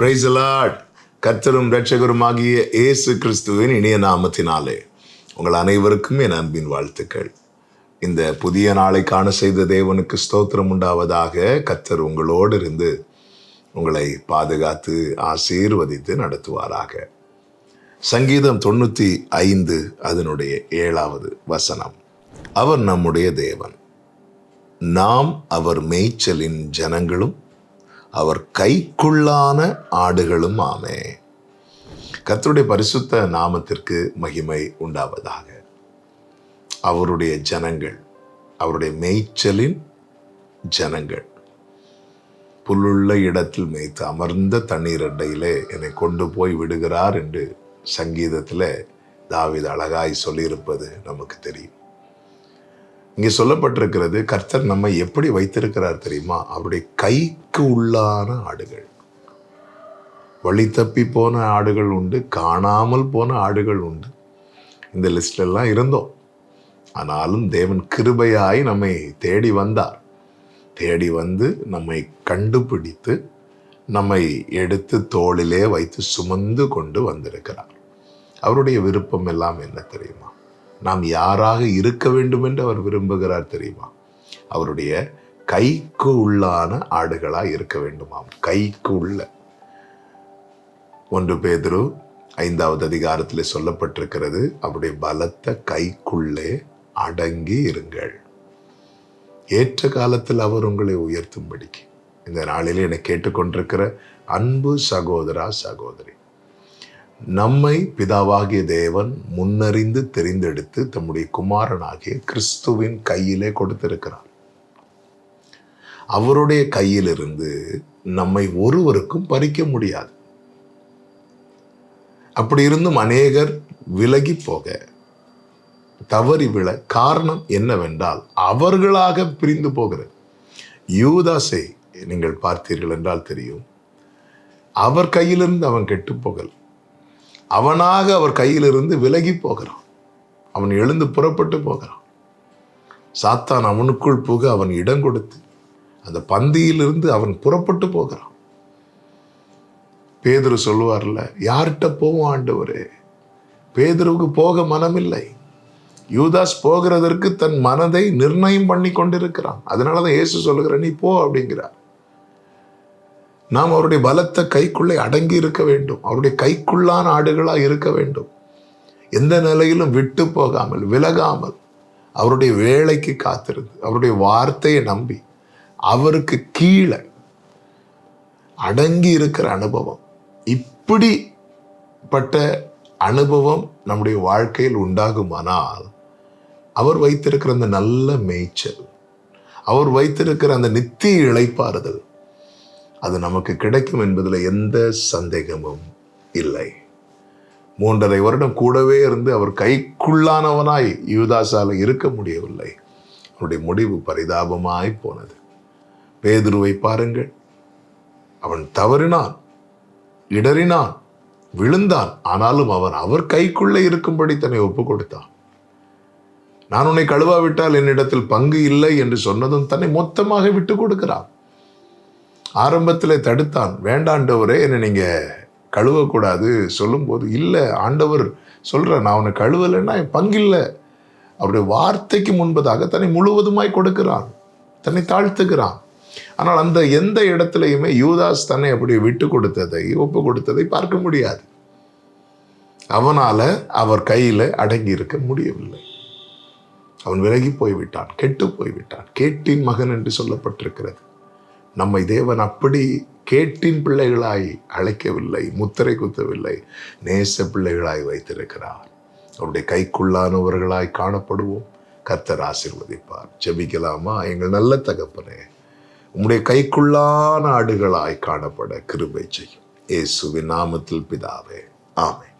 Praise the Lord. கர்த்தரும் இரட்சகருமாகிய இயேசு கிறிஸ்துவின் இனிய நாமத்தினாலே உங்கள் அனைவருக்கும் என் அன்பின் வாழ்த்துக்கள். இந்த புதிய நாளை காண செய்த தேவனுக்கு ஸ்தோத்திரம் உண்டாவதாக. கர்த்தர் உங்களோடு இருந்து உங்களை பாதுகாத்து ஆசீர்வதித்து நடத்துவாராக. சங்கீதம் 95 அதனுடைய 7வது வசனம். அவர் நம்முடைய தேவன், நாம் அவர் மேய்ச்சலின் ஜனங்களும் அவர் கைக்குள்ளான ஆடுகளும் ஆமே. கர்த்தருடைய பரிசுத்த நாமத்திற்கு மகிமை உண்டாவதாக. அவருடைய ஜனங்கள், அவருடைய மேய்ச்சலின் ஜனங்கள். புல்லுள்ள இடத்தில் மேய்த்து அமர்ந்த தண்ணீர் அண்டையிலே என்னை கொண்டு போய் விடுகிறார் என்று சங்கீதத்தில் தாவீது அழகாய் சொல்லியிருப்பது நமக்கு தெரியும். இங்கே சொல்லப்பட்டிருக்கிறது, கர்த்தர் நம்மை எப்படி வைத்திருக்கிறார் தெரியுமா? அவருடைய கைக்கு உள்ளான ஆடுகள். வழி தப்பி போன ஆடுகள் உண்டு, காணாமல் போன ஆடுகள் உண்டு. இந்த லிஸ்ட்லாம் இருந்தோம். ஆனாலும் தேவன் கிருபையாய் நம்மை தேடி வந்தார். தேடி வந்து நம்மை கண்டுபிடித்து நம்மை எடுத்து தோளிலே வைத்து சுமந்து கொண்டு வந்திருக்கிறார். அவருடைய விருப்பம் எல்லாம் என்ன தெரியுமா? நாம் யாராக இருக்க வேண்டும் என்று அவர் விரும்புகிறார் தெரியுமா? அவருடைய கைக்கு உள்ளான ஆடுகளாய் இருக்க வேண்டுமாம். கைக்கு உள்ள. 1 பேதுரு 5வது அதிகாரத்தில் சொல்லப்பட்டிருக்கிறது, அவருடைய பலத்த கைக்குள்ளே அடங்கி இருங்கள். ஏற்ற காலத்தில் அவர் உங்களை உயர்த்தும்படிக்கு. இந்த நாளிலே என்னை கேட்டுக்கொண்டிருக்கிற அன்பு சகோதரா சகோதரி, நம்மை பிதாவாகிய தேவன் முன்னறிந்து தெரிந்தெடுத்து தம்முடைய குமாரனாகிய கிறிஸ்துவின் கையிலே கொடுத்திருக்கிறார். அவருடைய கையிலிருந்து நம்மை ஒருவருக்கும் பறிக்க முடியாது. அப்படி இருந்தும் அநேகர் விலகி போக, தவறி விழ காரணம் என்னவென்றால் அவர்களாக பிரிந்து போகிறது. யூதாசை நீங்கள் பார்த்தீர்கள் என்றால் தெரியும். அவர் கையிலிருந்து அவன் கெட்டு போகல, அவனாக அவர் கையிலிருந்து விலகி போகிறான். அவன் எழுந்து புறப்பட்டு போகிறான். சாத்தான் அவனுக்குள் புக அவன் இடம் கொடுத்து அந்த பந்தியிலிருந்து அவன் புறப்பட்டு போகிறான். பேதுரு சொல்லுவார்ல, யார்கிட்ட போவோம் ஆண்டவரே? பேதுருவுக்கு போக மனமில்லை. யூதாஸ் போகிறதற்கு தன் மனதை நிர்ணயம் பண்ணி கொண்டிருக்கிறான். அதனாலதான் இயேசு சொல்லுகிற, நீ போ அப்படிங்கிறார். நாம் அவருடைய பலத்த கைக்குள்ளே அடங்கி இருக்க வேண்டும். அவருடைய கைக்குள்ளான ஆடுகளாக இருக்க வேண்டும். எந்த நிலையிலும் விட்டு போகாமல், விலகாமல், அவருடைய வேலைக்கு காத்திருந்து, அவருடைய வார்த்தையை நம்பி, அவருக்கு கீழே அடங்கி இருக்கிற அனுபவம். இப்படிப்பட்ட அனுபவம் நம்முடைய வாழ்க்கையில் உண்டாகுமானால், அவர் வைத்திருக்கிற அந்த நல்ல மேய்ச்சல், அவர் வைத்திருக்கிற அந்த நித்திய இளைப்பாறுதல், அது நமக்கு கிடைக்கும் என்பதில் எந்த சந்தேகமும் இல்லை. 3.5 வருடம் கூடவே இருந்து அவர் கைக்குள்ளானவனாய் யூதாசால இருக்க முடியவில்லை. அவருடைய முடிவு பரிதாபமாய் போனது. பேதுருவை பாருங்கள். அவன் தவறினான், இடறினான், விழுந்தான். ஆனாலும் அவன் அவர் கைக்குள்ளே இருக்கும்படி தன்னை ஒப்பு கொடுத்தான். நான் உன்னை கழுவாவிட்டால் என்னிடத்தில் பங்கு இல்லை என்று சொன்னதும் தன்னை மொத்தமாக விட்டு கொடுக்கிறான். ஆரம்பத்தில் தடுத்தான். வேண்டாண்டவரே, என்னை நீங்க கழுவக்கூடாது சொல்லும்போது, இல்லை ஆண்டவர் சொல்ற, நான் உன்னை கழுவலைன்னா என் பங்கில்லை. அவருடைய வார்த்தைக்கு முன்பதாக தன்னை முழுவதுமாய் கொடுக்கிறான், தன்னை தாழ்த்துகிறான். ஆனால் அந்த எந்த இடத்துலையுமே யூதாஸ் தன்னை அப்படி விட்டு கொடுத்ததை, ஒப்பு கொடுத்ததை பார்க்க முடியாது. அவனால அவர் கையில அடங்கி இருக்க முடியவில்லை. அவன் விலகி போய்விட்டான், கெட்டு போய்விட்டான். கேட்டின் மகன் என்று சொல்லப்பட்டிருக்கிறது. நம்மை தேவன் அப்படி கேட்டின் பிள்ளைகளாய் அழைக்கவில்லை, முத்திரை குத்தவில்லை, நேச பிள்ளைகளாய் வைத்திருக்கிறார். அவருடைய கைக்குள்ளானவர்களாய் காணப்படுவோம். கர்த்தர் ஆசீர்வதிப்பார். ஜெபிக்கலாமா? எங்கள் நல்ல தகப்பனே, உம்முடைய கைக்குள்ளான ஆடுகளாய் காணப்பட கிருபை செய்யும். இயேசுவின் நாமத்தில் பிதாவே, ஆமென்.